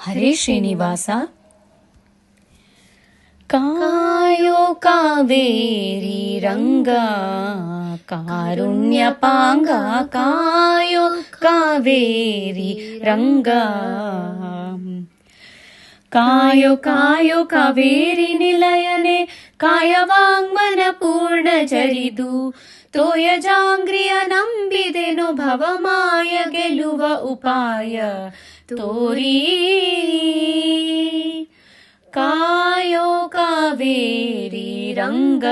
ಹರೇ ಶ್ರೀನಿವಾಸ. ಕಾಯೋ ಕಾವೇರಿ ರಂಗ ಕಾರುಣ್ಯ ಪಾಂಗ, ಕಾಯೋ ಕಾವೇರಿ ರಂಗ. ಕಾಯೋ ಕಾಯೋ ಕಾವೇರಿ ನಿಲಯನೆ, ಕಾಯವಾಂಗ್ಮನ ಪೂರ್ಣ ಚರಿದು ತೋಯ ಜಾಂಗ್ರಿಯ ನಂಬಿದೆನು ಭವಮಾಯ ಗೆಲುವ ಉಪಾಯ ತೋರಿ. ಕಾಯೋ ಕಾವೇರಿ ರಂಗ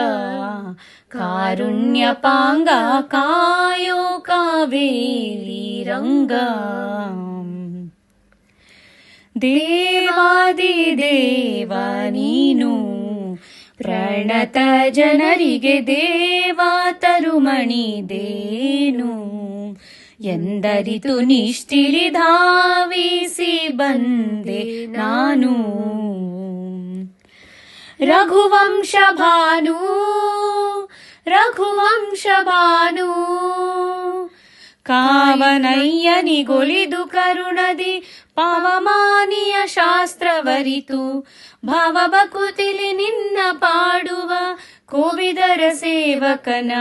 ಕಾರುಣ್ಯ ಪಾಂಗ, ಕಾಯೋ ಕಾವೇರಿ ರಂಗ. ದೇವಾದಿ ದೇವ ನೀನು ಪ್ರಣತ ಜನರಿಗೆ ದೇವಾ ತರುಮಣಿದೇನು ಎಂದರಿತು ನಿಷ್ಠಿಲಿ ಧಾವಿಸಿ ಬಂದೆ ನಾನು. ರಘುವಂಶ ಭಾನು ರಘುವಂಶ ಭಾನು, ಕಾವನಯ್ಯನಿಗೊಲಿದು ಕರುಣದಿ ಪವಮಾನಿಯ ಶಾಸ್ತ್ರವರಿತು ಭವಬಕುತಿಲಿ ನಿನ್ನ ಪಾಡುವ ಕೋವಿದರ ಸೇವಕನ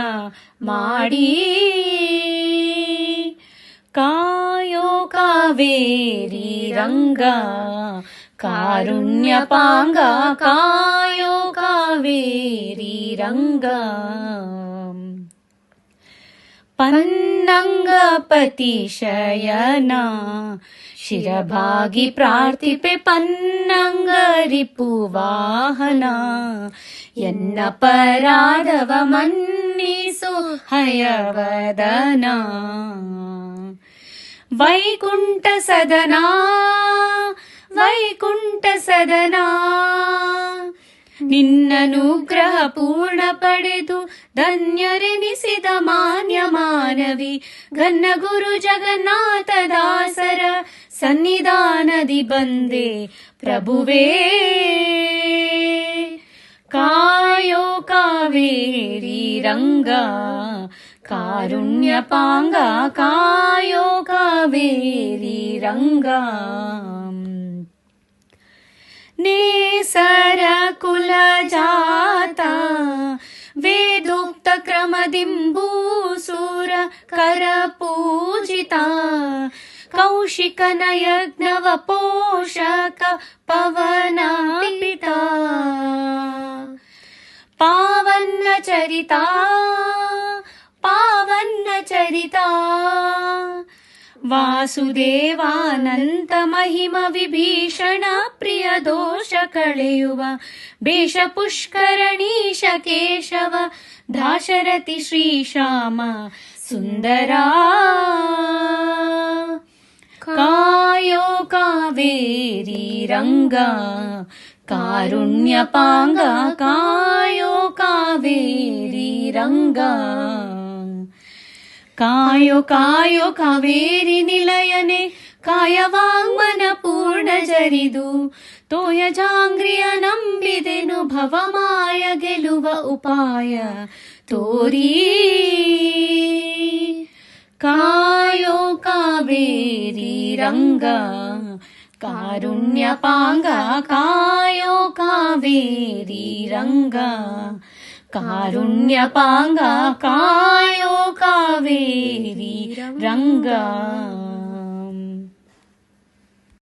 ಮಾಡಿ. ಕಾಯೋ ಕಾವೇರಿ ರಂಗ ಕಾರುಣ್ಯ ಪಾಂಗ, ಕಾಯೋ ಕಾವೇರಿ ರಂಗ. ಪನ್ನಂಗಪತಿ ಶಯನ ಶಿರಭಾಗಿ ಪ್ರಾರ್ಥಿಪೆ ಪನ್ನಂಗರಿಪು ವಾಹನ, ಎನ್ನಪರಾಧವ ಮನ್ನಿಸು ಹಯವದನ. ವೈಕುಂಠ ಸದನ ವೈಕುಂಠ ಸದನ, ನಿನ್ನನುಗ್ರಹ ಪೂರ್ಣ ಪಡೆದು ಧನ್ಯರೆನಿಸಿದ ಮಾನ್ಯ ಮಾನವಿ, ಘನ್ನ ಗುರು ಜಗನ್ನಾಥ ದಾಸರ ಸನ್ನಿಧಾನದಿ ಬಂದೆ ಪ್ರಭುವೇ. ಕಾಯೋ ಕಾವೇರಿ ರಂಗ ಕಾರುಣ್ಯ ಪಾಂಗ, ಕಾಯೋ ಕಾವೇರಿ ರಂಗ. ನೇಸರ ಕುಲ ಜಾತ ವೇದೋಕ್ತ ಕ್ರಮದಿಂಬೂಸೂರ ಕರ ಪೂಜಿತ, ಕೌಶಿಕನ ಯಜ್ಞವ ಪೋಷಕ ಪವನ ಪಿತ. ಪಾವನ ಚರಿತ ಪಾವನ ಚರಿತ, ವಾಸುದೇವಾನಂತ ಮಹಿಮ ವಿಭೀಷಣ ಪ್ರಿಯ ದೋಷ ಕಳೆಯುವ ಬೇಷ ಪುಷ್ಕರಣೀಶ ಕೇಶವ ದಾಶರಥಿ ಶ್ರೀಶ್ಯಾಮ ಸುಂದರ. ಕಾಯೋ ಕಾವೇರಿ ರಂಗ ಕಾರುಣ್ಯ ಪಾಂಗ, ಕಾಯೋ ಕಾವೇರಿ ರಂಗ. ಕಾಯೋ ಕಾಯೋ ಕಾವೇರಿ ನಿಲಯನೆ, ಕಾಯವಾಂಗ್ಮನ ಪೂರ್ಣ ಜರಿದು ತೋಯ ಜಾಂಗ್ರಿಯ ನಂಬಿದೆನು ಭವಮಾಯ ಗೆಲುವ ಉಪಾಯ ತೋರಿ. ಕಾಯೋ ಕಾವೇರಿ ರಂಗ ಕಾರುಣ್ಯ ಪಾಂಗ, ಕಾಯೋ ಕಾವೇರಿ ರಂಗ. ಕಾರುಣ್ಯ ಪಾಂಗ, ಕಾಯೋ ಕಾವೇರಿ ರಂಗ.